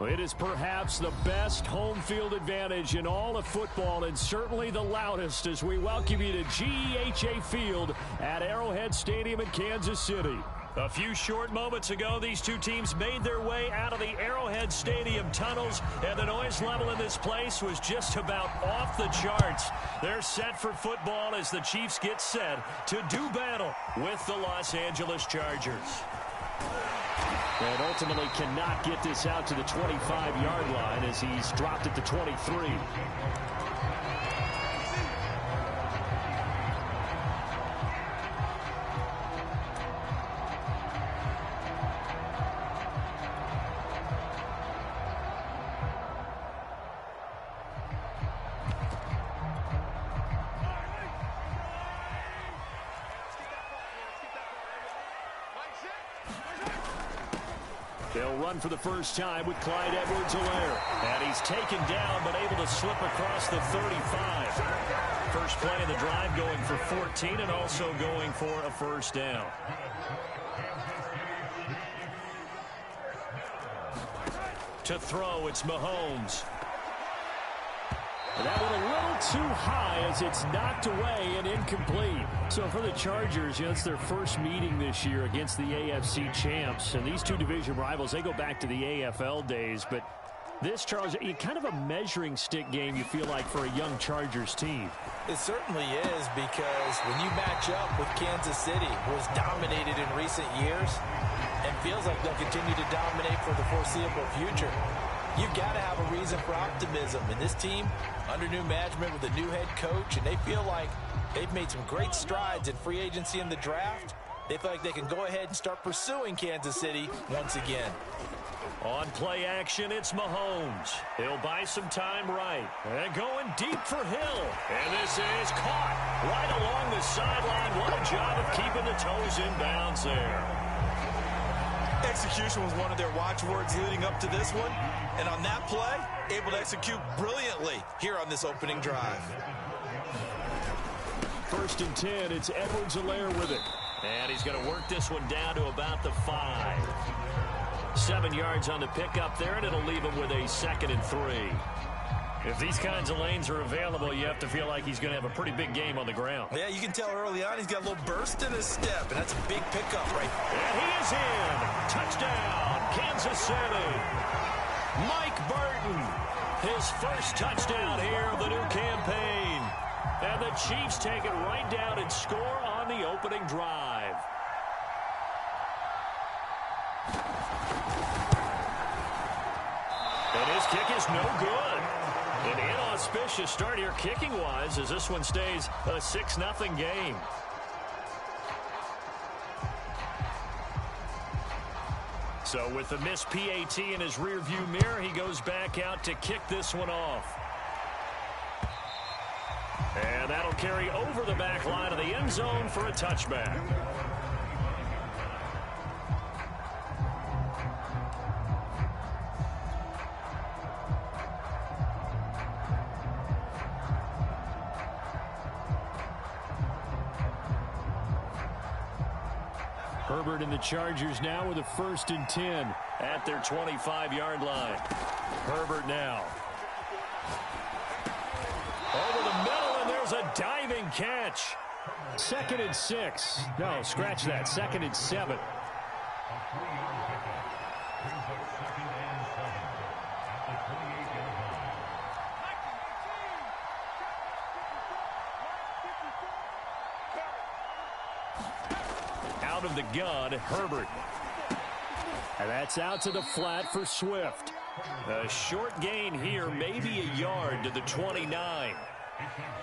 It is perhaps the best home field advantage in all of football and certainly the loudest as we welcome you to GEHA Field at Arrowhead Stadium in Kansas City. A few short moments ago, these two teams made their way out of the Arrowhead Stadium tunnels, and the noise level in this place was just about off the charts. They're set for football as the Chiefs get set to do battle with the Los Angeles Chargers. And ultimately cannot get this out to the 25-yard line as he's dropped at the 23. They'll run for the first time with Clyde Edwards-Helaire. And he's taken down but able to slip across the 35. First play of the drive going for 14 and also going for a first down. To throw, it's Mahomes. That one a little too high as it's knocked away and incomplete. So for the Chargers, it's their first meeting this year against the AFC champs. And these two division rivals, they go back to the AFL days. But this, Charles, kind of a measuring stick game, you feel like, for a young Chargers team. It certainly is, because when you match up with Kansas City, who has dominated in recent years and feels like they'll continue to dominate for the foreseeable future, you've got to have a reason for optimism. And this team, under new management with a new head coach, and they feel like they've made some great strides in free agency in the draft. They feel like they can go ahead and start pursuing Kansas City once again. On play action, it's Mahomes. He'll buy some time right. And going deep for Hill. And this is caught right along the sideline. What a job of keeping the toes in bounds there. Execution was one of their watchwords leading up to this one. And on that play, able to execute brilliantly here on this opening drive. First and 10, it's Edwards-Helaire with it. And he's going to work this one down to about the 5. 7 yards on the pickup there, and it'll leave him with a 2nd and 3. If these kinds of lanes are available, you have to feel like he's going to have a pretty big game on the ground. Yeah, you can tell early on he's got a little burst in his step, and that's a big pickup right there. And he is in. Touchdown, Kansas City. Mike Burton, his first touchdown here of the new campaign. And the Chiefs take it right down and score on the opening drive. And his kick is no good. An inauspicious start here kicking-wise as this one stays a 6-0 game. So with the missed PAT in his rearview mirror, he goes back out to kick this one off. And that'll carry over the back line of the end zone for a touchback. Herbert and the Chargers now with a 1st and 10 at their 25-yard line. Herbert now. Over the middle, and there's a diving catch. 2nd and 6. No, scratch that. 2nd and 7. Out of the gun, Herbert. And that's out to the flat for Swift. A short gain here, maybe a yard to the 29.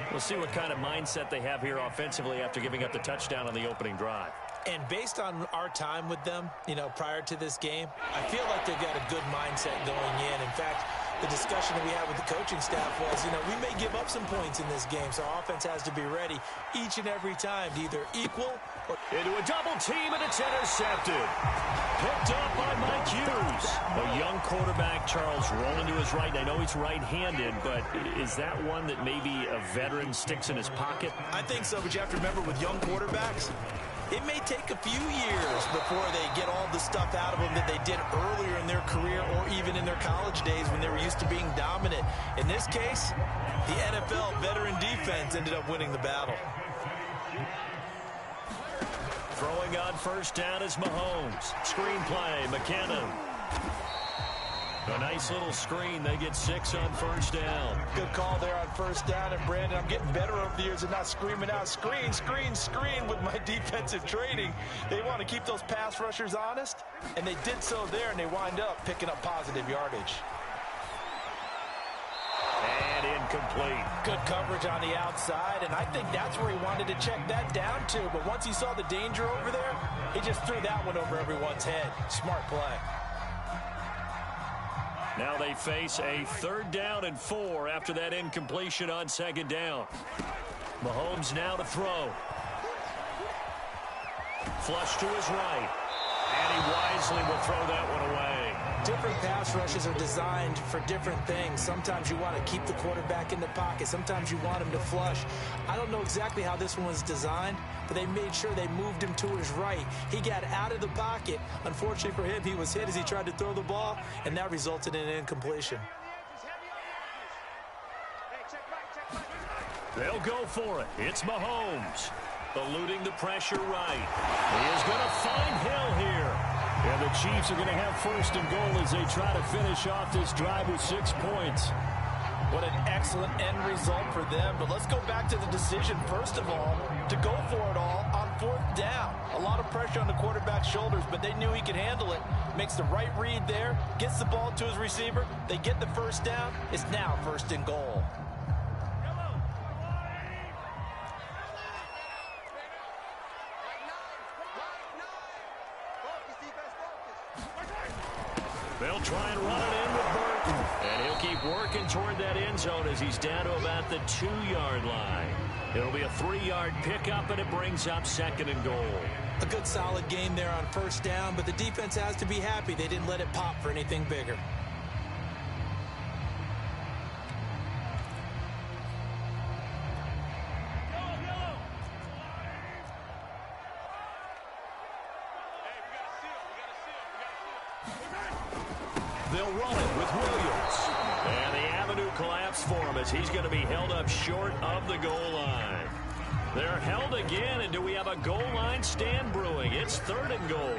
We'll see what kind of mindset they have here offensively after giving up the touchdown on the opening drive. And based on our time with them, prior to this game, I feel like they've got a good mindset going in. In fact, the discussion that we had with the coaching staff was, we may give up some points in this game, so our offense has to be ready each and every time to either equal or... Into a double team, and it's intercepted. Picked up by Mike Hughes. A young quarterback, Charles, rolling to his right. I know he's right-handed, but is that one that maybe a veteran sticks in his pocket? I think so, but you have to remember with young quarterbacks, It may take a few years before they get all the stuff out of them that they did earlier in their career or even in their college days when they were used to being dominant. In this case, the NFL veteran defense ended up winning the battle. Throwing on first down is Mahomes. Screen play, McKinnon. A nice little screen. They get 6 on first down. Good call there on first down. And, Brandon, I'm getting better over the years and not screaming out, screen, screen, screen with my defensive training. They want to keep those pass rushers honest, and they did so there, and they wind up picking up positive yardage. And incomplete. Good coverage on the outside, and I think that's where he wanted to check that down to. But once he saw the danger over there, he just threw that one over everyone's head. Smart play. Now they face a 3rd down and 4 after that incompletion on 2nd down. Mahomes now to throw. Flush to his right. And he wisely will throw that one away. Different pass rushes are designed for different things. Sometimes you want to keep the quarterback in the pocket. Sometimes you want him to flush. I don't know exactly how this one was designed, but they made sure they moved him to his right. He got out of the pocket. Unfortunately for him, he was hit as he tried to throw the ball, and that resulted in an incompletion. They'll go for it. It's Mahomes. Eluding the pressure right. He is going to find Hill here. And the Chiefs are going to have 1st and goal as they try to finish off this drive with 6 points. What an excellent end result for them. But let's go back to the decision, first of all, to go for it all on 4th down. A lot of pressure on the quarterback's shoulders, but they knew he could handle it. Makes the right read there, gets the ball to his receiver. They get the 1st down. It's now 1st and goal. They'll try and run it in with Burton. And he'll keep working toward that end zone as he's down to about the 2-yard line. It'll be a 3-yard pickup, and it brings up 2nd and goal. A good solid game there on 1st down, but the defense has to be happy they didn't let it pop for anything bigger. They'll run it with Williams. And the avenue collapsed for him as he's going to be held up short of the goal line. They're held again, and do we have a goal line stand brewing? It's 3rd and goal.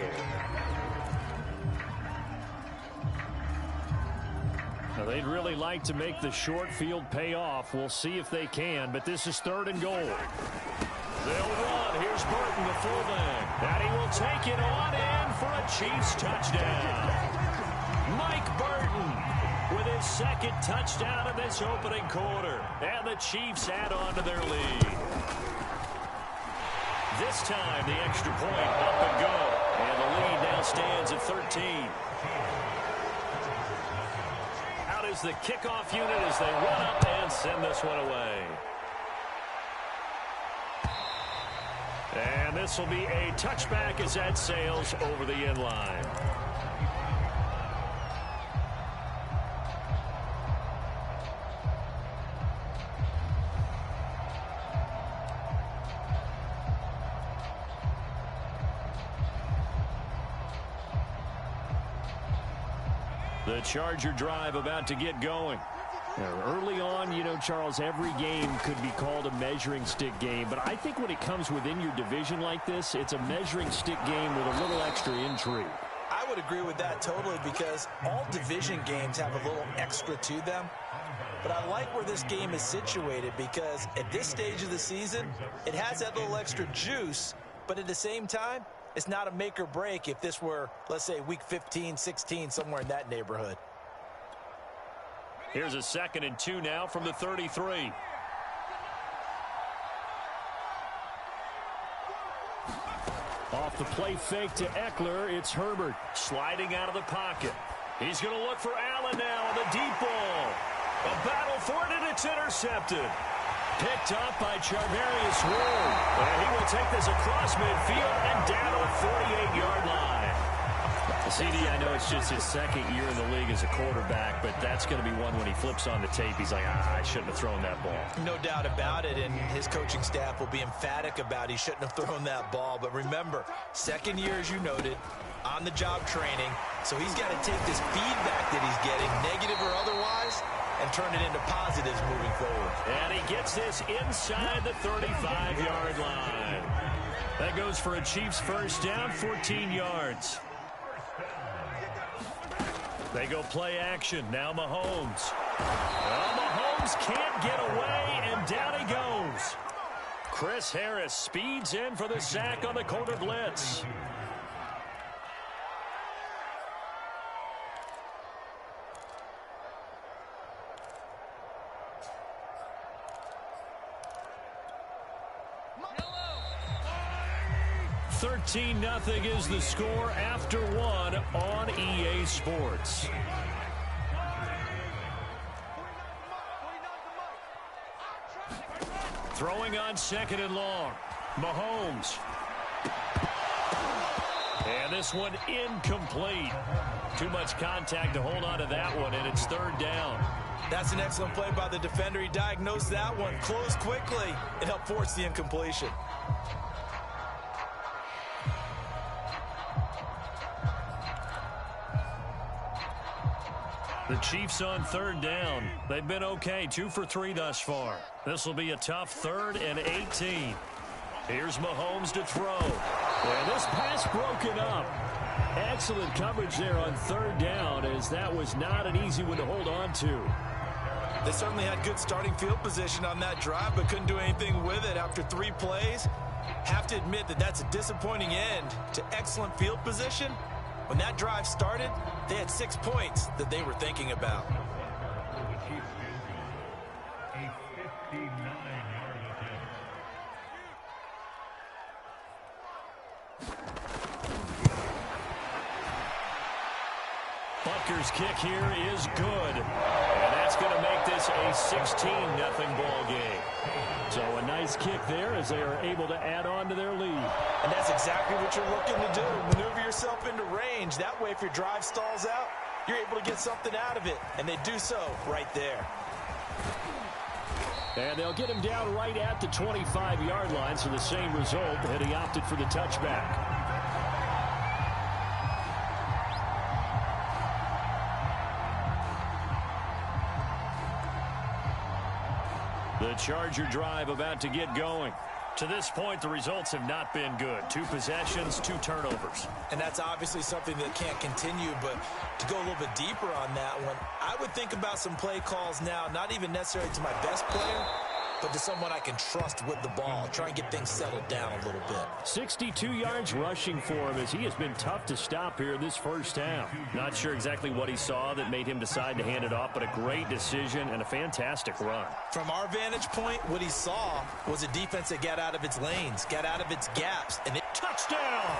Now, they'd really like to make the short field pay off. We'll see if they can, but this is 3rd and goal. They'll run. Here's Burton, the fullback. And he will take it on in for a Chiefs touchdown. Mike Burton with his 2nd touchdown of this opening quarter. And the Chiefs add on to their lead. This time, the extra point up and go. And the lead now stands at 13. Out is the kickoff unit as they run up and send this one away. And this will be a touchback as that sails over the end line. The Charger drive about to get going. Now, early on, you know, Charles, every game could be called a measuring stick game. But I think when it comes within your division like this, it's a measuring stick game with a little extra intrigue. I would agree with that totally because all division games have a little extra to them. But I like where this game is situated because at this stage of the season, it has that little extra juice. But at the same time, it's not a make or break if this were, let's say, week 15, 16, somewhere in that neighborhood. Here's a 2nd and 2 now from the 33. Off the play fake to Eckler, it's Herbert sliding out of the pocket. He's going to look for Allen now on the deep ball. A battle for it, and it's intercepted. Picked up by Charvarius Ward. And he will take this across midfield and down to the 48-yard line. CD, I know it's just his second year in the league as a quarterback, but that's going to be one when he flips on the tape, he's like, I shouldn't have thrown that ball. No doubt about it, and his coaching staff will be emphatic about he shouldn't have thrown that ball. But remember, second year, as you noted, on-the-job training, so he's got to take this feedback that he's getting, negative or otherwise, and turn it into positives moving forward. And he gets this inside the 35-yard line. That goes for a Chiefs first down, 14 yards. They go play action. Now Mahomes. Well, Mahomes can't get away, and down he goes. Chris Harris speeds in for the sack on the corner blitz. Nothing is the score after one on EA Sports. Throwing on second and long. Mahomes. And this one incomplete. Too much contact to hold on to that one, and it's third down. That's an excellent play by the defender. He diagnosed that one, closed quickly, and helped force the incompletion. The Chiefs on third down. They've been okay, 2 for 3 thus far. This will be a tough 3rd and 18. Here's Mahomes to throw. And this pass broken up. Excellent coverage there on third down, as that was not an easy one to hold on to. They certainly had good starting field position on that drive, but couldn't do anything with it after 3 plays. Have to admit that that's a disappointing end to excellent field position. When that drive started, they had 6 points that they were thinking about. Butker's kick here is good. And that's going to make this a 16-0 ball game. So a nice kick there as they are able to add on to their lead. And that's exactly what you're looking to do. Maneuver yourself into range. That way, if your drive stalls out, you're able to get something out of it. And they do so right there. And they'll get him down right at the 25-yard line, so the same result, and he opted for the touchback. The Charger drive about to get going. To this point, the results have not been good. 2 possessions, 2 turnovers. And that's obviously something that can't continue, but to go a little bit deeper on that one, I would think about some play calls now, not even necessarily to my best player, but to someone I can trust with the ball. Try and get things settled down a little bit. 62 yards rushing for him, as he has been tough to stop here this first half. Not sure exactly what he saw that made him decide to hand it off, but a great decision and a fantastic run. From our vantage point, what he saw was a defense that got out of its lanes, got out of its gaps, and it touchdown!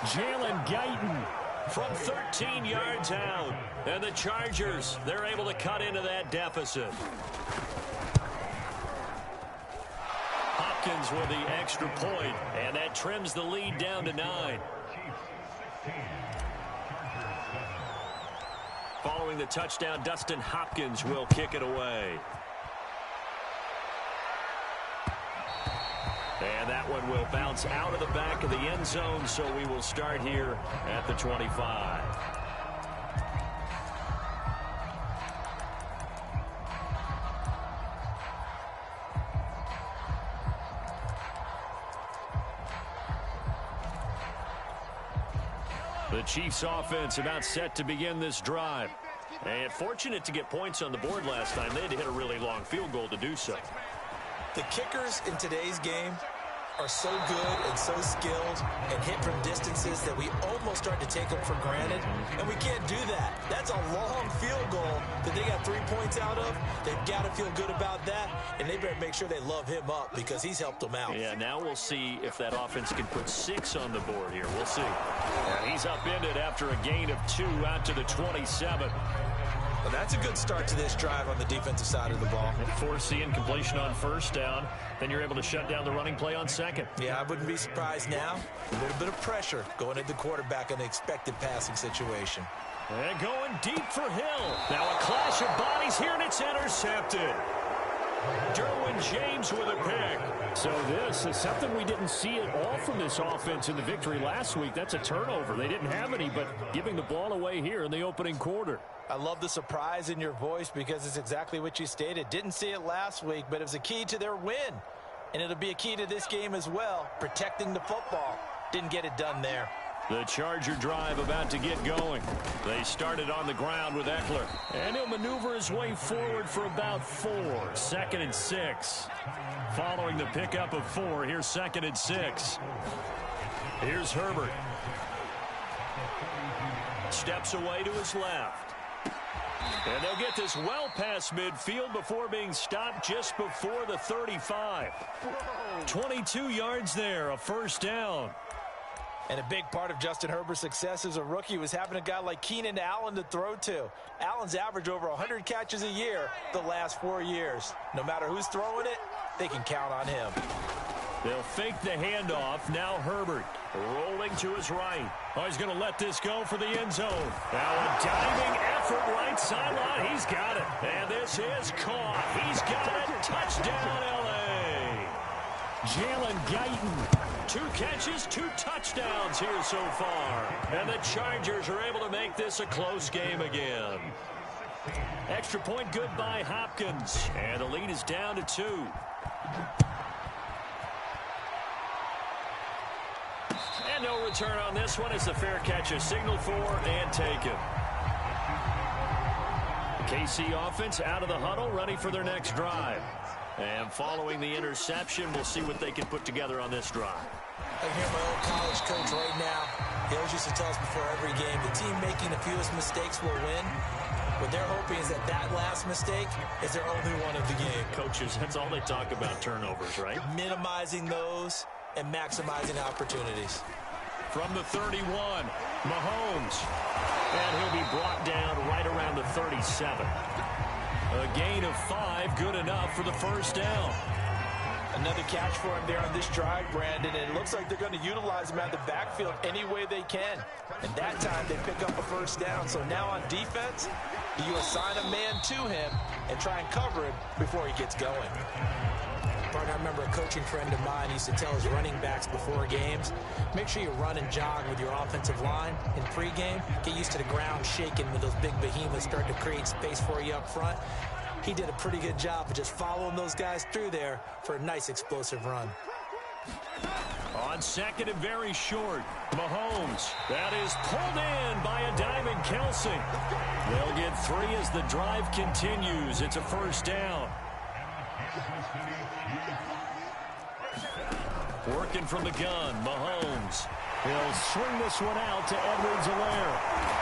Jalen Guyton from 13 yards out. And the Chargers, they're able to cut into that deficit. Hopkins with the extra point, and that trims the lead down to 9. Following the touchdown, Dustin Hopkins will kick it away. And that one will bounce out of the back of the end zone, so we will start here at the 25. The Chiefs offense about set to begin this drive. And fortunate to get points on the board last time. They had to hit a really long field goal to do so. The kickers in today's game are so good and so skilled and hit from distances that we almost start to take them for granted, and we can't do that. That's a long field goal that they got 3 points out of. They've got to feel good about that, and they better make sure they love him up because he's helped them out. Yeah, now we'll see if that offense can put 6 on the board here. We'll see. And he's upended after a gain of 2 out to the 27. Well, that's a good start to this drive on the defensive side of the ball. Force the incompletion on first down. Then you're able to shut down the running play on second. Yeah, I wouldn't be surprised now. A little bit of pressure going at the quarterback in the expected passing situation. And going deep for Hill. Now a clash of bodies here, and it's intercepted. Derwin James with a pick. So this is something we didn't see at all from this offense in the victory last week. That's a turnover. They didn't have any, but giving the ball away here in the opening quarter. I love the surprise in your voice because it's exactly what you stated. Didn't see it last week, but it was a key to their win. And it'll be a key to this game as well, protecting the football. Didn't get it done there. The Charger drive about to get going. They started on the ground with Eckler. And he'll maneuver his way forward for about 4. 2nd and 6. Following the pickup of 4, here's 2nd and 6. Here's Herbert. Steps away to his left. And they'll get this well past midfield before being stopped just before the 35. 22 yards there, a first down. And a big part of Justin Herbert's success as a rookie was having a guy like Keenan Allen to throw to. Allen's averaged over 100 catches a year the last 4 years. No matter who's throwing it, they can count on him. They'll fake the handoff. Now Herbert rolling to his right. Oh, he's going to let this go for the end zone. Now a diving effort right sideline. He's got it. And this is caught. He's got it. Touchdown, L.A. Jalen Guyton. 2 catches, 2 touchdowns here so far. And the Chargers are able to make this a close game again. Extra point good by Hopkins. And the lead is down to 2. And no return on this one as the fair catch is signaled for and taken. The KC offense out of the huddle, ready for their next drive. And following the interception, we'll see what they can put together on this drive. I hear my old college coach right now. He always used to tell us before every game, the team making the fewest mistakes will win. What they're hoping is that last mistake is their only one of the game. Coaches, that's all they talk about, turnovers, right? Minimizing those and maximizing opportunities. From the 31, Mahomes. And he'll be brought down right around the 37. A gain of 5, good enough for the first down. Another catch for him there on this drive, Brandon, and it looks like they're going to utilize him out of the backfield any way they can. And that time they pick up a first down. So now on defense, do you assign a man to him and try and cover him before he gets going? Partner, I remember a coaching friend of mine used to tell his running backs before games, make sure you run and jog with your offensive line in pregame. Get used to the ground shaking when those big behemoths start to create space for you up front. He did a pretty good job of just following those guys through there for a nice explosive run. On second and very short, Mahomes. That is pulled in by a diving Kelsey. They'll get 3 as the drive continues. It's a first down. Working from the gun, Mahomes. He'll swing this one out to Edwards-Helaire.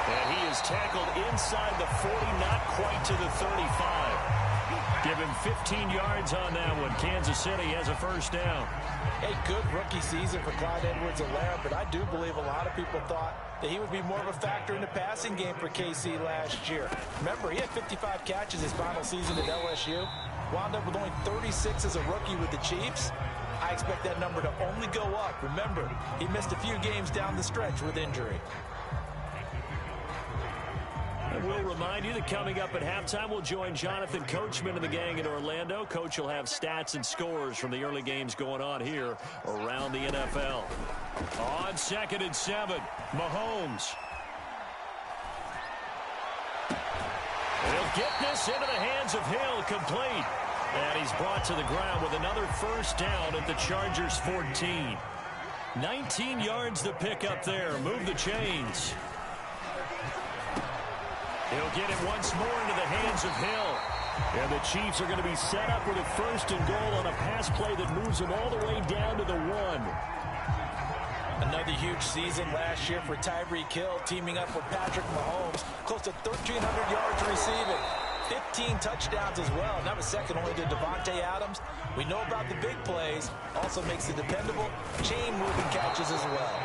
And he is tackled inside the 40, not quite to the 35. Give him 15 yards on that one. Kansas City has a first down. A good rookie season for Clyde Edwards-Helaire, but I do believe a lot of people thought that he would be more of a factor in the passing game for KC last year. Remember, he had 55 catches his final season at LSU. Wound up with only 36 as a rookie with the Chiefs. I expect that number to only go up. Remember, he missed a few games down the stretch with injury. And we'll remind you that coming up at halftime, we'll join Jonathan Coachman and the gang in Orlando. Coach will have stats and scores from the early games going on here around the NFL. On 2nd and 7, Mahomes. He'll get this into the hands of Hill, complete. And he's brought to the ground with another first down at the Chargers' 14. 19 yards to pick up there. Move the chains. He'll get it once more into the hands of Hill. And the Chiefs are going to be set up with a first and goal on a pass play that moves them all the way down to the 1. Another huge season last year for Tyreek Hill, teaming up with Patrick Mahomes. Close to 1,300 yards receiving. 15 touchdowns as well. That was second only to Devontae Adams. We know about the big plays. Also makes the dependable chain-moving catches as well.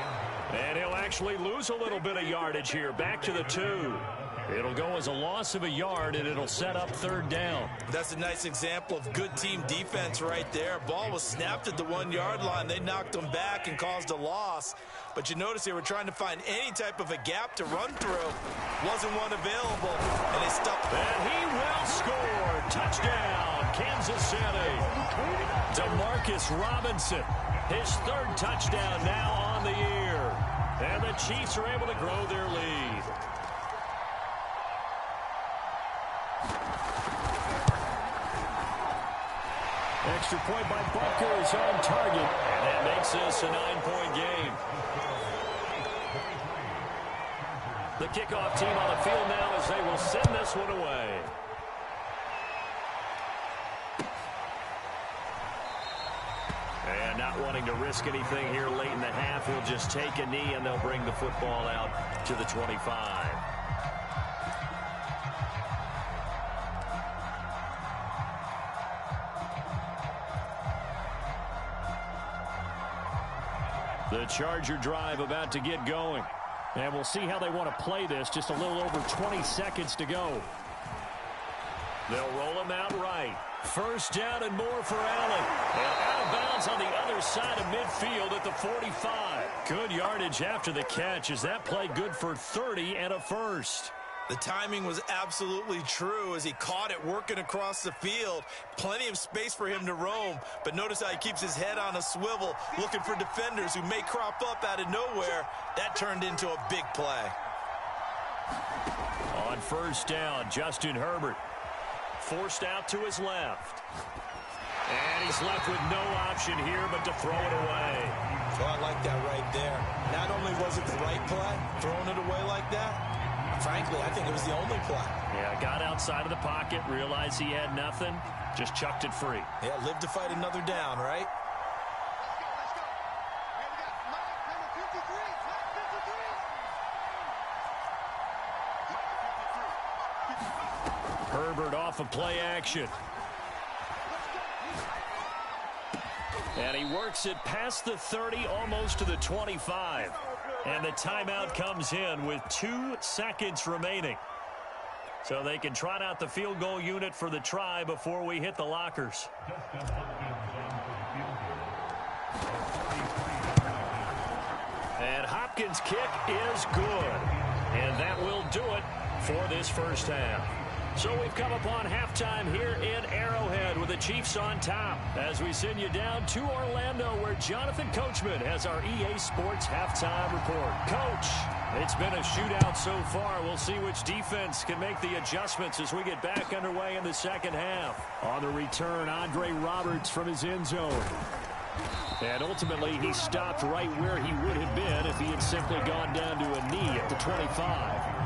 And he'll actually lose a little bit of yardage here. Back to the 2. It'll go as a loss of a yard, and it'll set up 3rd down. That's a nice example of good team defense right there. Ball was snapped at the 1-yard line. They knocked them back and caused a loss. But you notice they were trying to find any type of a gap to run through. Wasn't one available, and they stopped. And he will score. Touchdown, Kansas City. Demarcus Robinson, his 3rd touchdown now on the year. And the Chiefs are able to grow their lead. Extra point by Butker is on target, and that makes this a 9-point game. The kickoff team on the field now as they will send this one away. And not wanting to risk anything here late in the half, he'll just take a knee and they'll bring the football out to the 25. The Charger drive about to get going. And we'll see how they want to play this. Just a little over 20 seconds to go. They'll roll him out right. 1st down and more for Allen. And out of bounds on the other side of midfield at the 45. Good yardage after the catch. Is that play good for 30 and a 1st? The timing was absolutely true as he caught it working across the field. Plenty of space for him to roam. But notice how he keeps his head on a swivel, looking for defenders who may crop up out of nowhere. That turned into a big play. On 1st down, Justin Herbert forced out to his left. And he's left with no option here but to throw it away. Well, I like that right there. Not only was it the right play, throwing it away like that, frankly, I think it was the only play. Yeah, got outside of the pocket, realized he had nothing, just chucked it free. Yeah, live to fight another down, right? Herbert off of play action. And he works it past the 30, almost to the 25. And the timeout comes in with 2 seconds remaining. So they can trot out the field goal unit for the try before we hit the lockers. And Hopkins' kick is good. And that will do it for this 1st half. So we've come upon halftime here in Arrowhead with the Chiefs on top as we send you down to Orlando where Jonathan Coachman has our EA Sports halftime report. Coach, it's been a shootout so far. We'll see which defense can make the adjustments as we get back underway in the 2nd half. On the return, Andre Roberts from his end zone. And ultimately, he stopped right where he would have been if he had simply gone down to a knee at the 25.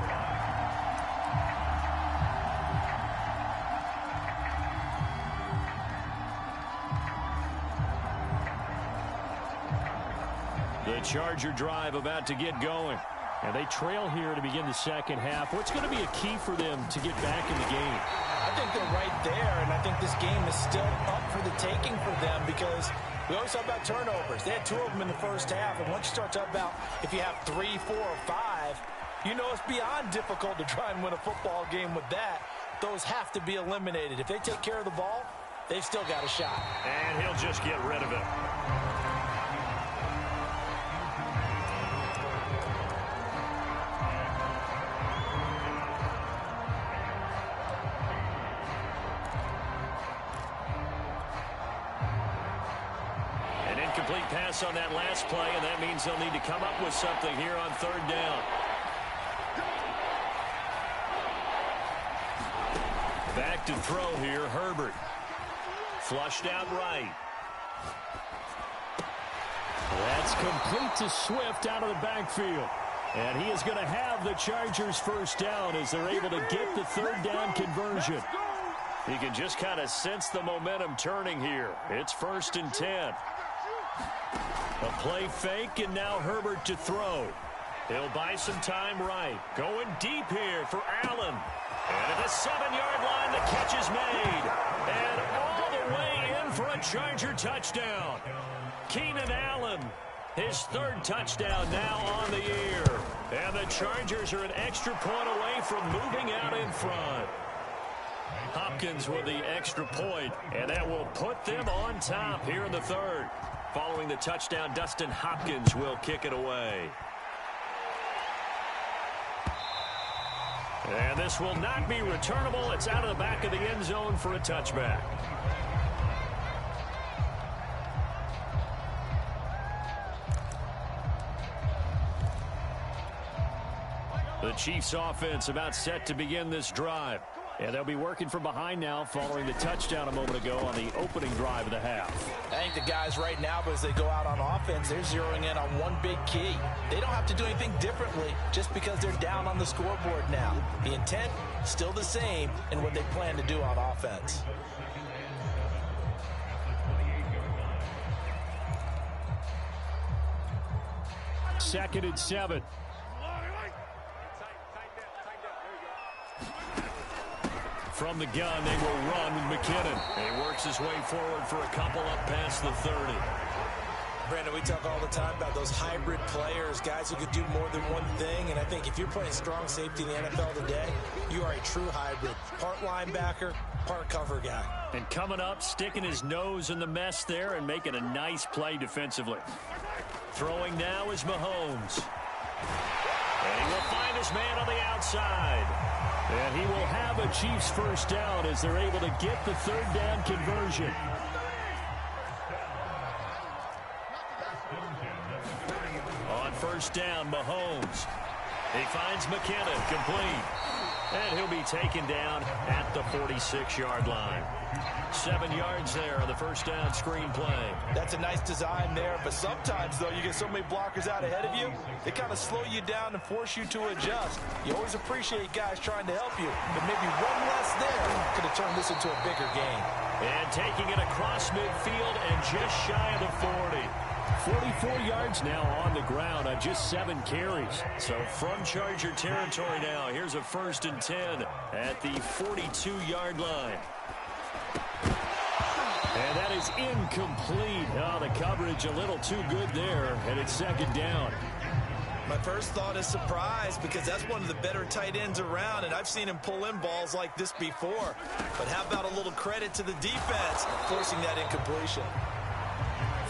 The Charger drive about to get going. And they trail here to begin the 2nd half. What's going to be a key for them to get back in the game? I think they're right there, and I think this game is still up for the taking for them because we always talk about turnovers. They had 2 of them in the 1st half, and once you start talking about if you have 3, 4, or 5, you know it's beyond difficult to try and win a football game with that. Those have to be eliminated. If they take care of the ball, they've still got a shot. And he'll just get rid of it. Complete pass on that last play, and that means they'll need to come up with something here on 3rd down. Back to throw here, Herbert. Flushed out right. That's complete to Swift out of the backfield. And he is going to have the Chargers 1st down as they're able to get the 3rd down conversion. You can just kind of sense the momentum turning here. It's 1st and 10. A play fake, and now Herbert to throw. He'll buy some time right. Going deep here for Allen. And at the 7-yard line, the catch is made. And all the way in for a Charger touchdown. Keenan Allen His third touchdown now on the year. And the Chargers are an extra point away from moving out in front. Hopkins with the extra point, and that will put them on top here in the third. Following the touchdown, Dustin Hopkins will kick it away. And this will not be returnable. It's out of the back of the end zone for a touchback. The Chiefs offense about set to begin this drive. And they'll be working from behind now following the touchdown a moment ago on the opening drive of the half. I think the guys right now, as they go out on offense, they're zeroing in on one big key. They don't have to do anything differently just because they're down on the scoreboard now. The intent, still the same in what they plan to do on offense. Second and 7. From the gun, they will run with McKinnon. And he works his way forward for a couple up past the 30. Brandon, we talk all the time about those hybrid players, guys who could do more than one thing. And I think if you're playing strong safety in the NFL today, you are a true hybrid. Part linebacker, part cover guy. And coming up, sticking his nose in the mess there and making a nice play defensively. Throwing now is Mahomes. And he will find his man on the outside. And he will have a Chiefs first down as they're able to get the third down conversion. On first down, Mahomes. He finds McKinnon, complete. And he'll be taken down at the 46-yard line. 7 yards there on the first down screen play. That's a nice design there, but sometimes, though, you get so many blockers out ahead of you, they kind of slow you down and force you to adjust. You always appreciate guys trying to help you, but maybe one less there could have turned this into a bigger game. And taking it across midfield and just shy of the 40. 44 yards now on the ground on just 7 carries. So from Charger territory now, here's a 1st and 10 at the 42-yard line. And that is incomplete. Oh, the coverage a little too good there, and it's 2nd down. My first thought is surprise because that's one of the better tight ends around, and I've seen him pull in balls like this before. But how about a little credit to the defense forcing that incompletion?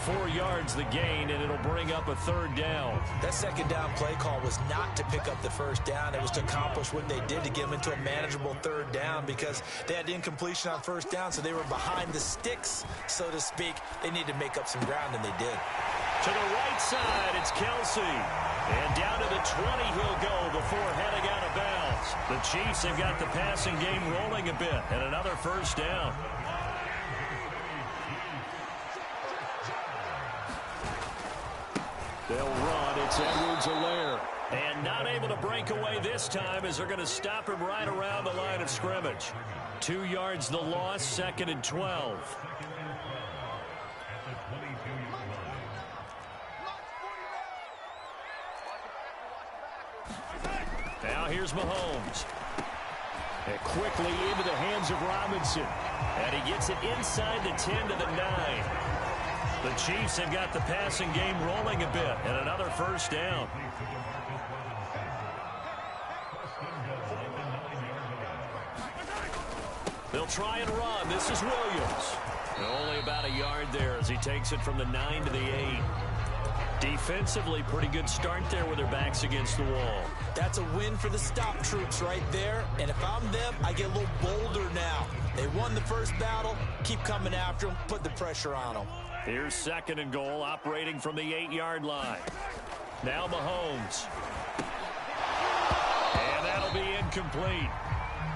4 yards the gain, and it'll bring up a 3rd down. That 2nd down play call was not to pick up the first down. It was to accomplish what they did to get them into a manageable 3rd down because they had incompletion on first down, so they were behind the sticks, so to speak. They needed to make up some ground, and they did. To the right side, it's Kelsey. And down to the 20 he'll go before heading out of bounds. The Chiefs have got the passing game rolling a bit, and another first down. They'll run. It's Edwards-Helaire. And not able to break away this time as they're going to stop him right around the line of scrimmage. 2 yards the loss, 2nd and 12. Now here's Mahomes. And quickly into the hands of Robinson. And he gets it inside the 10 to the 9. The Chiefs have got the passing game rolling a bit, and another first down. They'll try and run. This is Williams. And only about a yard there as he takes it from the 9 to the 8. Defensively, pretty good start there with their backs against the wall. That's a win for the stop troops right there. And if I'm them, I get a little bolder now. They won the first battle. Keep coming after them. Put the pressure on them. Here's 2nd and goal, operating from the 8-yard line. Now Mahomes. And that'll be incomplete.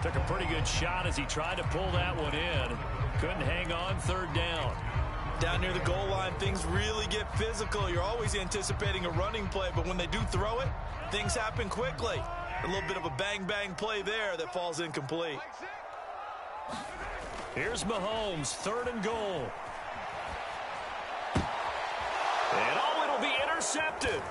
Took a pretty good shot as he tried to pull that one in. Couldn't hang on, 3rd down. Down near the goal line, things really get physical. You're always anticipating a running play, but when they do throw it, things happen quickly. A little bit of a bang-bang play there that falls incomplete. Here's Mahomes, 3rd and goal. And it'll be intercepted.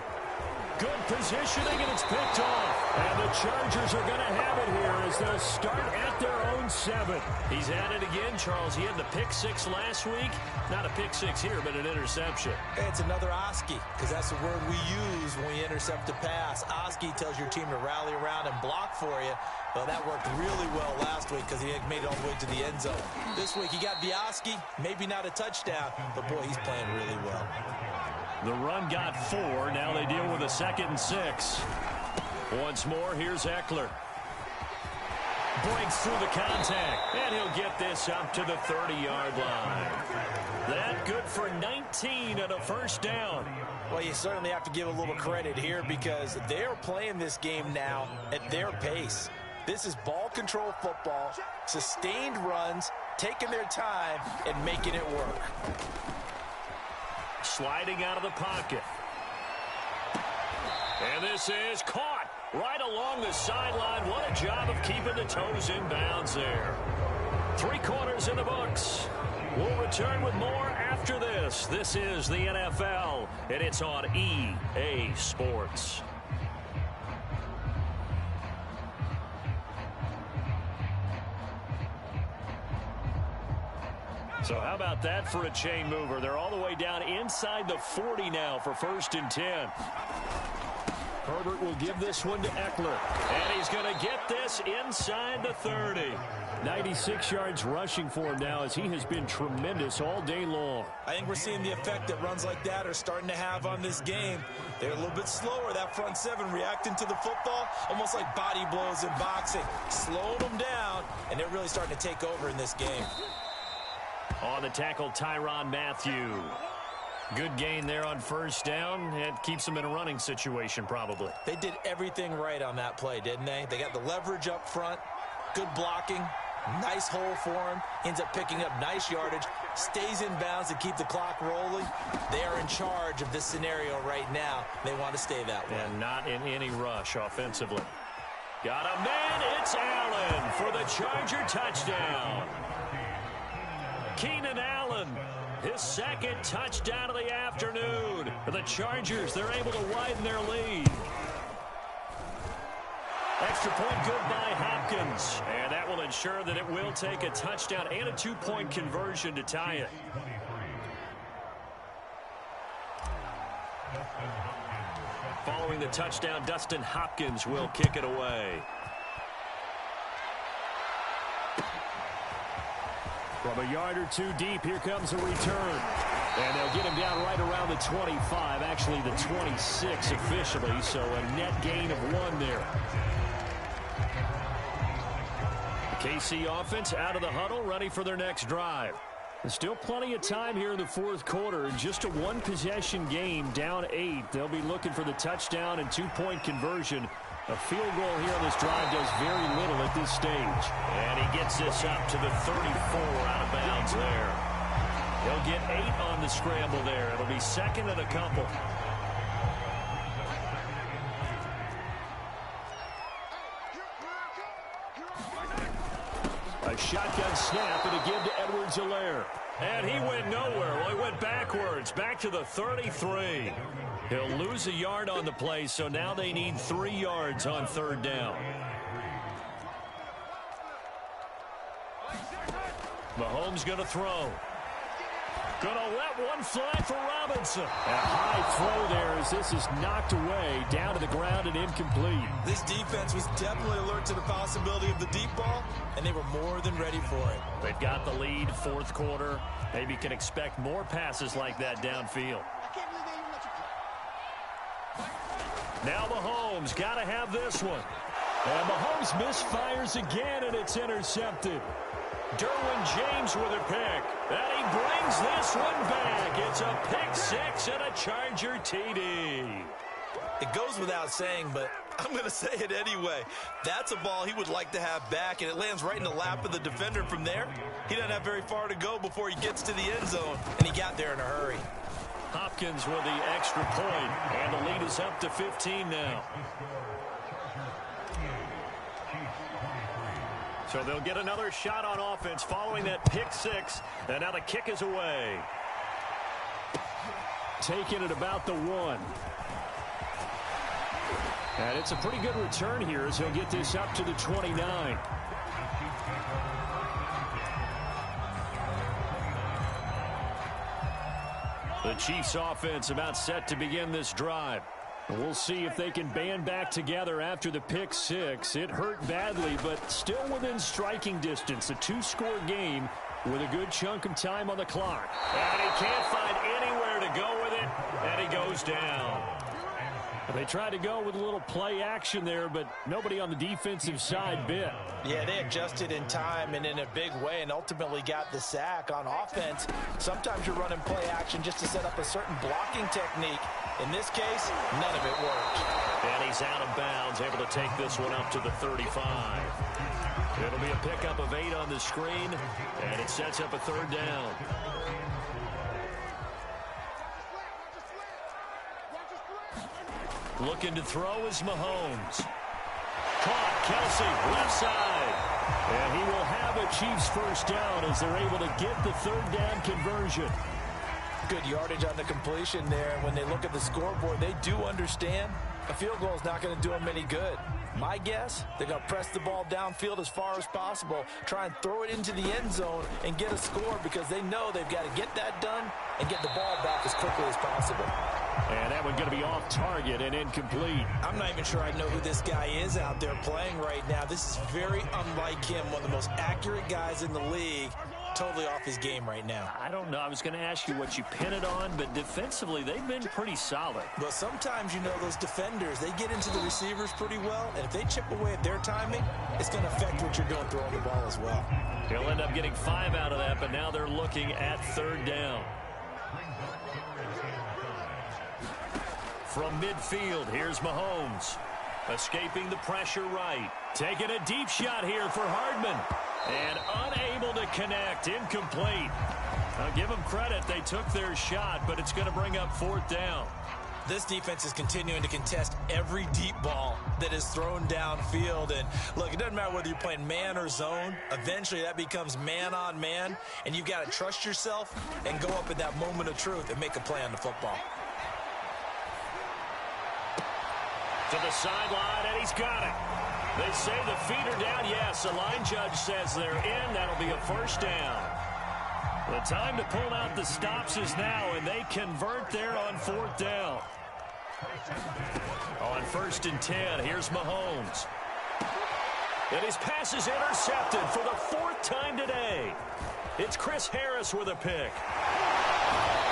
Good positioning, and it's picked off. And the Chargers are going to have it here as they'll start at their own 7. He's at it again, Charles. He had the pick 6 last week. Not a pick 6 here, but an interception. It's another Oski, because that's the word we use when we intercept a pass. Oski tells your team to rally around and block for you. Well, that worked really well last week because he made it all the way to the end zone. This week he got Oski, maybe not a touchdown, but boy, he's playing really well. The run got 4. Now they deal with a 2nd and 6. Once more, here's Eckler. Breaks through the contact, and he'll get this up to the 30-yard line. That good for 19 and a first down. Well, you certainly have to give a little credit here because they're playing this game now at their pace. This is ball control football, sustained runs, taking their time, and making it work. Sliding out of the pocket. And this is caught right along the sideline. What a job of keeping the toes in bounds there. 3 quarters in the books. We'll return with more after this. This is the NFL, and it's on EA Sports. So how about that for a chain mover? They're all the way down inside the 40 now for 1st and 10. Herbert will give this one to Eckler. And he's going to get this inside the 30. 96 yards rushing for him now as he has been tremendous all day long. I think we're seeing the effect that runs like that are starting to have on this game. They're a little bit slower, that front 7 reacting to the football, almost like body blows in boxing. Slowing them down, and they're really starting to take over in this game. On the tackle, Tyrann Mathieu. Good gain there on 1st down. It keeps them in a running situation, probably. They did everything right on that play, didn't they? They got the leverage up front, good blocking, nice hole for him, ends up picking up nice yardage, stays in bounds to keep the clock rolling. They are in charge of this scenario right now. They want to stay that way. And not in any rush offensively. Got a man. It's Allen for the Charger touchdown. Keenan Allen, his 2nd touchdown of the afternoon. The Chargers, they're able to widen their lead. Extra point good by Hopkins. And that will ensure that it will take a touchdown and a 2-point conversion to tie it. Following the touchdown, Dustin Hopkins will kick it away. From a yard or 2 deep, here comes a return. And they'll get him down right around the 25, actually the 26 officially, so a net gain of 1 there. The KC offense out of the huddle, ready for their next drive. There's still plenty of time here in the 4th quarter. Just a 1-possession game, down 8. They'll be looking for the touchdown and 2-point conversion. A field goal here on this drive does very little at this stage. And he gets this up to the 34 out of bounds there. He'll get 8 on the scramble there. It'll be 2nd and a couple. A shotgun snap and a give to Edwards-Helaire. And he went nowhere. Well, he went backwards, back to the 33. He'll lose a yard on the play, so now they need 3 yards on 3rd down. Mahomes going to throw. Going to let one fly for Robinson. A high throw there as this is knocked away, down to the ground and incomplete. This defense was definitely alert to the possibility of the deep ball, and they were more than ready for it. They've got the lead, 4th quarter. Maybe can expect more passes like that downfield. Now Mahomes got to have this one. And Mahomes misfires again, and it's intercepted. Derwin James with a pick. And he brings this one back. It's a pick 6 and a Charger TD. It goes without saying, but I'm going to say it anyway. That's a ball he would like to have back, and it lands right in the lap of the defender from there. He doesn't have very far to go before he gets to the end zone, and he got there in a hurry. Hopkins with the extra point, and the lead is up to 15 now. So they'll get another shot on offense following that pick 6, and now the kick is away. Taking it about the 1. And it's a pretty good return here as he'll get this up to the 29. The Chiefs offense about set to begin this drive. We'll see if they can band back together after the pick six. It hurt badly, but still within striking distance. A two-score game with a good chunk of time on the clock. And he can't find anywhere to go with it, and he goes down. They tried to go with a little play action there, but nobody on the defensive side bit. Yeah, they adjusted in time and in a big way and ultimately got the sack. On offense, sometimes you're running play action just to set up a certain blocking technique. In this case, none of it worked. And he's out of bounds, able to take this one up to the 35. It'll be a pickup of 8 on the screen, and it sets up a third down. Looking to throw is Mahomes. Caught, Kelsey, left side. And he will have a Chiefs first down as they're able to get the third down conversion. Good yardage on the completion there. When they look at the scoreboard, they do understand a field goal is not going to do them any good. My guess, they're going to press the ball downfield as far as possible, try and throw it into the end zone and get a score because they know they've got to get that done and get the ball back as quickly as possible. And that one going to be off target and incomplete. I'm not even sure I know who this guy is out there playing right now. This is very unlike him, one of the most accurate guys in the league. Totally off his game right now. I don't know. I was going to ask you what you pin it on, but defensively, they've been pretty solid. Well, sometimes, you know, those defenders, they get into the receivers pretty well, and if they chip away at their timing, it's going to affect what you're doing throwing the ball as well. He'll end up getting 5 out of that, but now they're looking at third down. From midfield, here's Mahomes. Escaping the pressure right. Taking a deep shot here for Hardman. And unable to connect. Incomplete. I'll give them credit. They took their shot, but it's going to bring up fourth down. This defense is continuing to contest every deep ball that is thrown downfield. And, look, it doesn't matter whether you're playing man or zone. Eventually, that becomes man on man. And you've got to trust yourself and go up at that moment of truth and make a play on the football. To the sideline, and he's got it. They say the feet are down. Yes, the line judge says they're in. That'll be a first down. The time to pull out the stops is now, and they convert there on fourth down. On 1st and 10, here's Mahomes. And his pass is intercepted for the 4th time today. It's Chris Harris with a pick.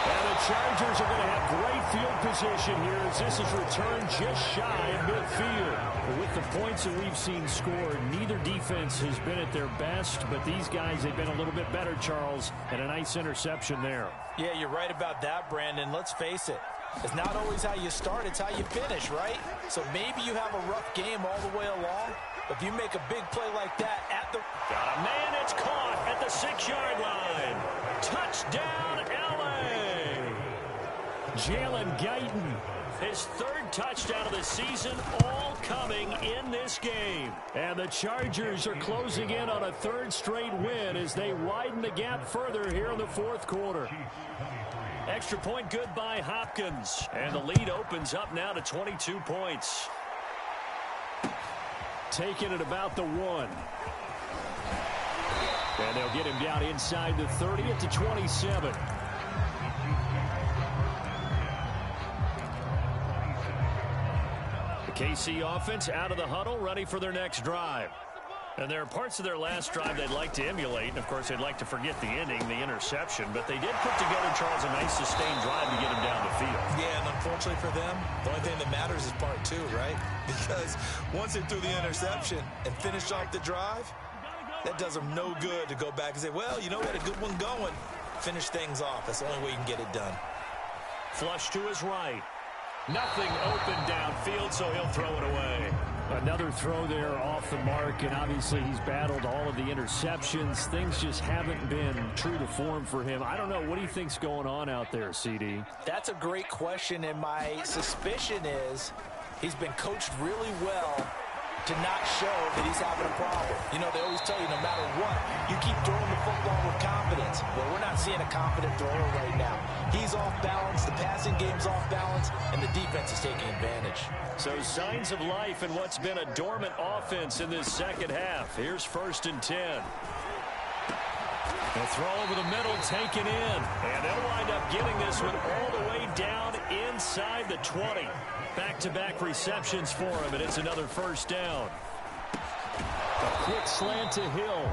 And the Chargers are going to have great field position here as this is returned just shy of midfield. With the points that we've seen scored, neither defense has been at their best, but these guys, they've been a little bit better, Charles, and a nice interception there. Yeah, you're right about that, Brandon. Let's face it. It's not always how you start, it's how you finish, right? So maybe you have a rough game all the way along, but if you make a big play like that at the... Got a man, it's caught at the 6-yard line. Touchdown, L.A. Jalen Guyton, his 3rd touchdown of the season, all coming in this game. And the Chargers are closing in on a 3rd straight win as they widen the gap further here in the 4th quarter. Extra point good by Hopkins. And the lead opens up now to 22 points. Taking it about the 1. And they'll get him down inside the 30 at the 27. The KC offense out of the huddle, ready for their next drive. And there are parts of their last drive they'd like to emulate. And, of course, they'd like to forget the ending, the interception. But they did put together, Charles, a nice sustained drive to get him down the field. Yeah, and unfortunately for them, the only thing that matters is part 2, right? Because once they threw the interception and finished off the drive, that does them no good to go back and say, well, you know, we had a good one going. Finish things off. That's the only way you can get it done. Flush to his right. Nothing open downfield, so he'll throw it away. Another throw there off the mark, and obviously he's battled all of the interceptions. Things just haven't been true to form for him. I don't know. What do you think's going on out there, CD? That's a great question, and my suspicion is he's been coached really well to not show that he's having a problem. You know, they always tell you no matter what, you keep throwing the football with confidence. Well, we're not seeing a confident thrower right now. He's off balance, the passing game's off balance, and the defense is taking advantage. So signs of life in what's been a dormant offense in this second half. Here's 1st and 10. The throw over the middle, taken in. And they'll wind up getting this one all the way down inside the 20. Back-to-back receptions for him, and it's another 1st down. A quick slant to Hill.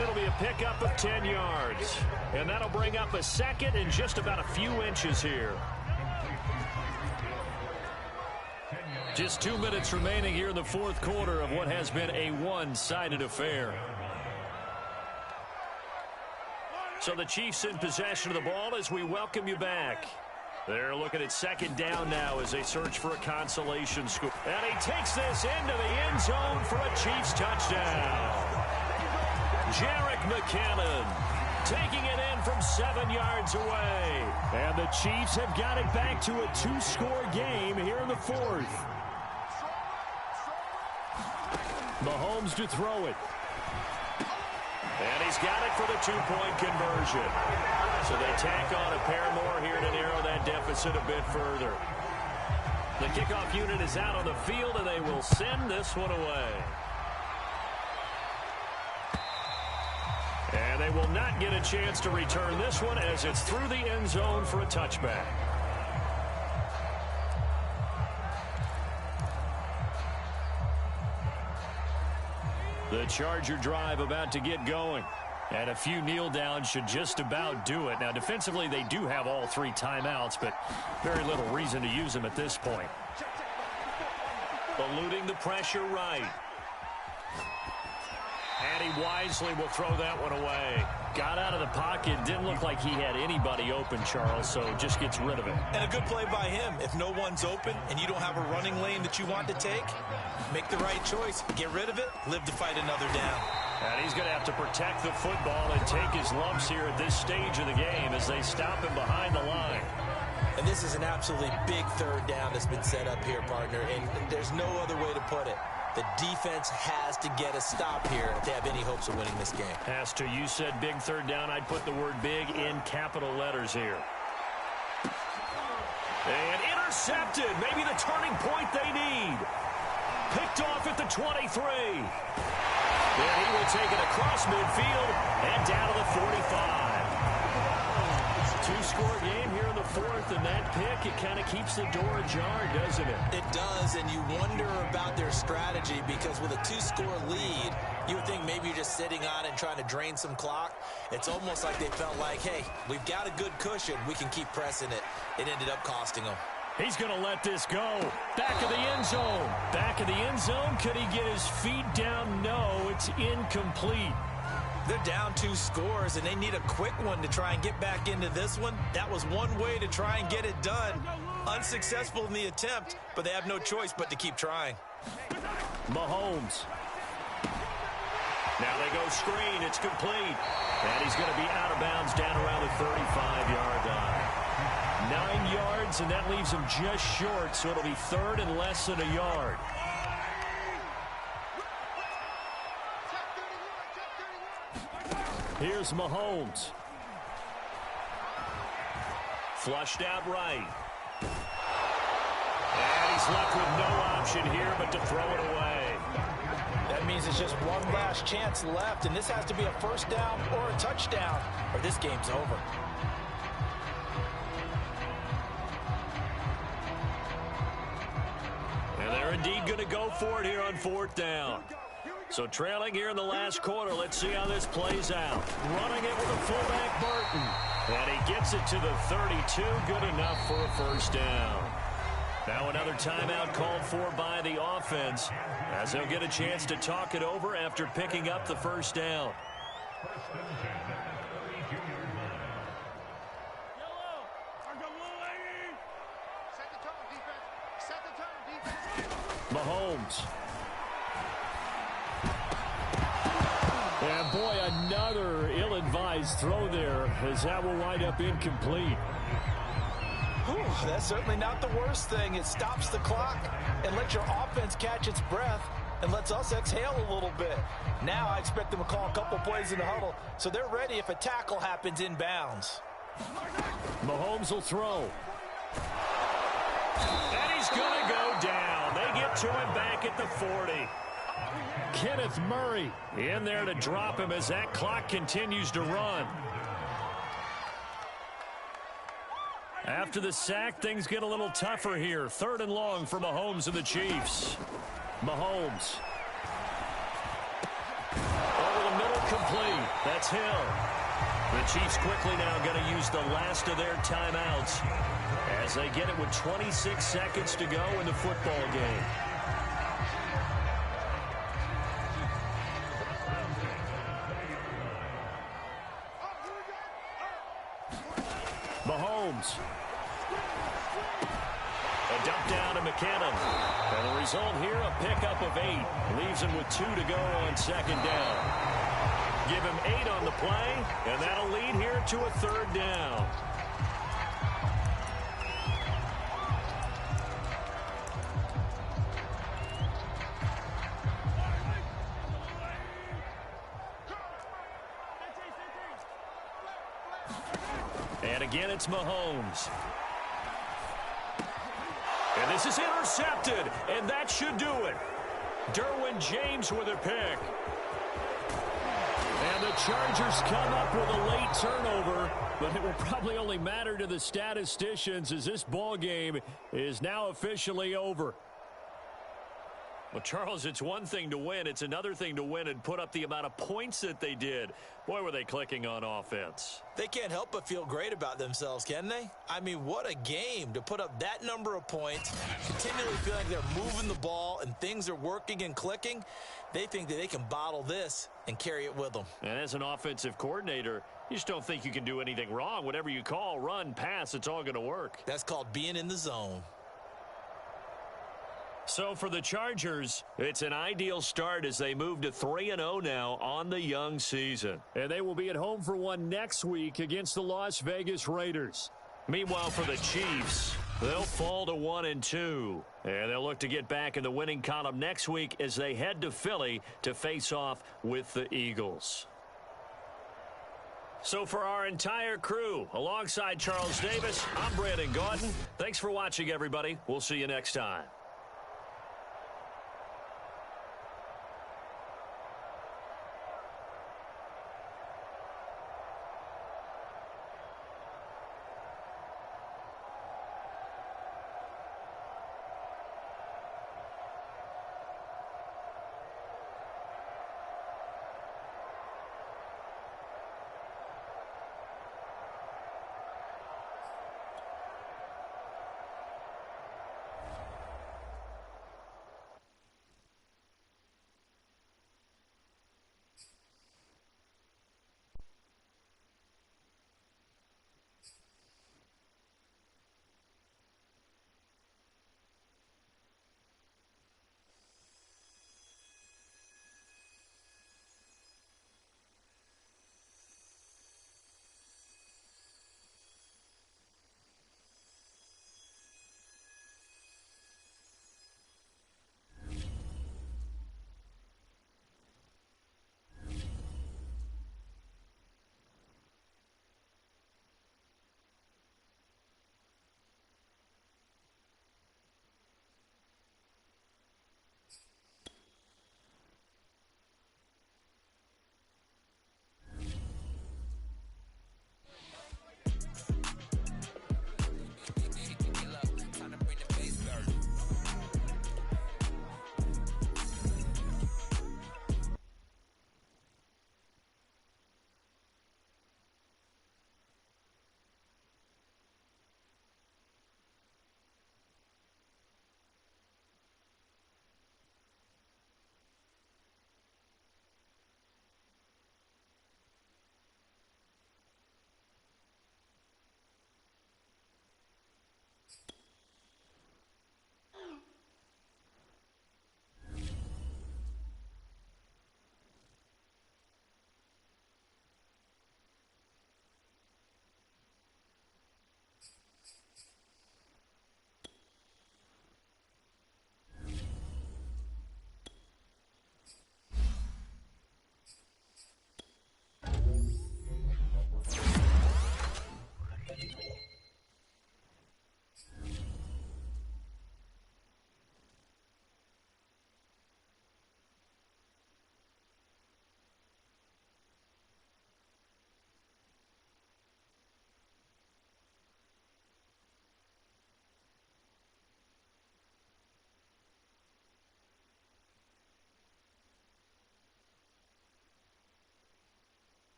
It'll be a pickup of 10 yards. And that'll bring up a 2nd and just about a few inches here. Just 2 minutes remaining here in the 4th quarter of what has been a one-sided affair. So the Chiefs in possession of the ball as we welcome you back. They're looking at 2nd down now as they search for a consolation score. And he takes this into the end zone for a Chiefs touchdown. Jerick McKinnon taking it in from 7 yards away. And the Chiefs have got it back to a 2-score game here in the 4th. Mahomes to throw it. And he's got it for the 2-point conversion. So they tack on a pair more here to narrow that deficit a bit further. The kickoff unit is out on the field, and they will send this one away. And they will not get a chance to return this one as it's through the end zone for a touchback. The Charger drive about to get going. And a few kneel downs should just about do it. Now, defensively, they do have all 3 timeouts, but very little reason to use them at this point. Eluding the pressure right. And he wisely will throw that one away. Got out of the pocket. Didn't look like he had anybody open, Charles, so just gets rid of it. And a good play by him. If no one's open and you don't have a running lane that you want to take, make the right choice. Get rid of it. Live to fight another down. And he's going to have to protect the football and take his lumps here at this stage of the game as they stop him behind the line. And this is an absolutely big 3rd down that's been set up here, partner, and there's no other way to put it. The defense has to get a stop here if they have any hopes of winning this game. Has to. You said big 3rd down. I'd put the word big in capital letters here. And intercepted. Maybe the turning point they need. Picked off at the 23. And he will take it across midfield and down to the 45. 2-score game here in the 4th, and that pick, it kind of keeps the door ajar, doesn't it? It does, and you wonder about their strategy because with a 2-score lead, you would think maybe you're just sitting on it and trying to drain some clock. It's almost like they felt like, hey, we've got a good cushion. We can keep pressing it. It ended up costing them. He's going to let this go. Back of the end zone. Back of the end zone. Could he get his feet down? No, it's incomplete. They're down 2 scores, and they need a quick one to try and get back into this one. That was one way to try and get it done. Unsuccessful in the attempt, but they have no choice but to keep trying. Mahomes. Now they go screen. It's complete. And he's going to be out of bounds down around the 35-yard line. 9 yards, and that leaves him just short, so it'll be 3rd and less than a yard. Here's Mahomes. Flushed out right. And he's left with no option here but to throw it away. That means it's just one last chance left, and this has to be a 1st down or a touchdown, or this game's over. And they're indeed going to go for it here on 4th down. So trailing here in the last quarter, let's see how this plays out. Running it with a fullback, Burton. And he gets it to the 32, good enough for a 1st down. Now another timeout called for by the offense as they'll get a chance to talk it over after picking up the 1st down. Mahomes. And boy, another ill-advised throw there as that will wind up incomplete. Whew, that's certainly not the worst thing. It stops the clock and lets your offense catch its breath and lets us exhale a little bit. Now I expect them to call a couple plays in the huddle so they're ready if a tackle happens inbounds. Mahomes will throw. And he's going to go down. They get to him back at the 40. Kenneth Murray in there to drop him as that clock continues to run. After the sack, things get a little tougher here. 3rd and long for Mahomes and the Chiefs. Mahomes. Over the middle, complete. That's Hill. The Chiefs quickly now going to use the last of their timeouts as they get it with 26 seconds to go in the football game. Mahomes. A dump down to McKinnon. And the result here, a pickup of 8. Leaves him with 2 to go on 2nd down. Give him 8 on the play, and that'll lead here to a 3rd down. And again, it's Mahomes. And this is intercepted, and that should do it. Derwin James with a pick. And the Chargers come up with a late turnover, but it will probably only matter to the statisticians as this ball game is now officially over. Well, Charles, it's one thing to win. It's another thing to win and put up the amount of points that they did. Boy, were they clicking on offense. They can't help but feel great about themselves, can they? I mean, what a game to put up that number of points, continually feel like they're moving the ball and things are working and clicking. They think that they can bottle this and carry it with them. And as an offensive coordinator, you just don't think you can do anything wrong. Whatever you call, run, pass, it's all going to work. That's called being in the zone. So for the Chargers, it's an ideal start as they move to 3-0 now on the young season. And they will be at home for one next week against the Las Vegas Raiders. Meanwhile, for the Chiefs, they'll fall to 1-2. And they'll look to get back in the winning column next week as they head to Philly to face off with the Eagles. So for our entire crew, alongside Charles Davis, I'm Brandon Gaudin. Thanks for watching, everybody. We'll see you next time.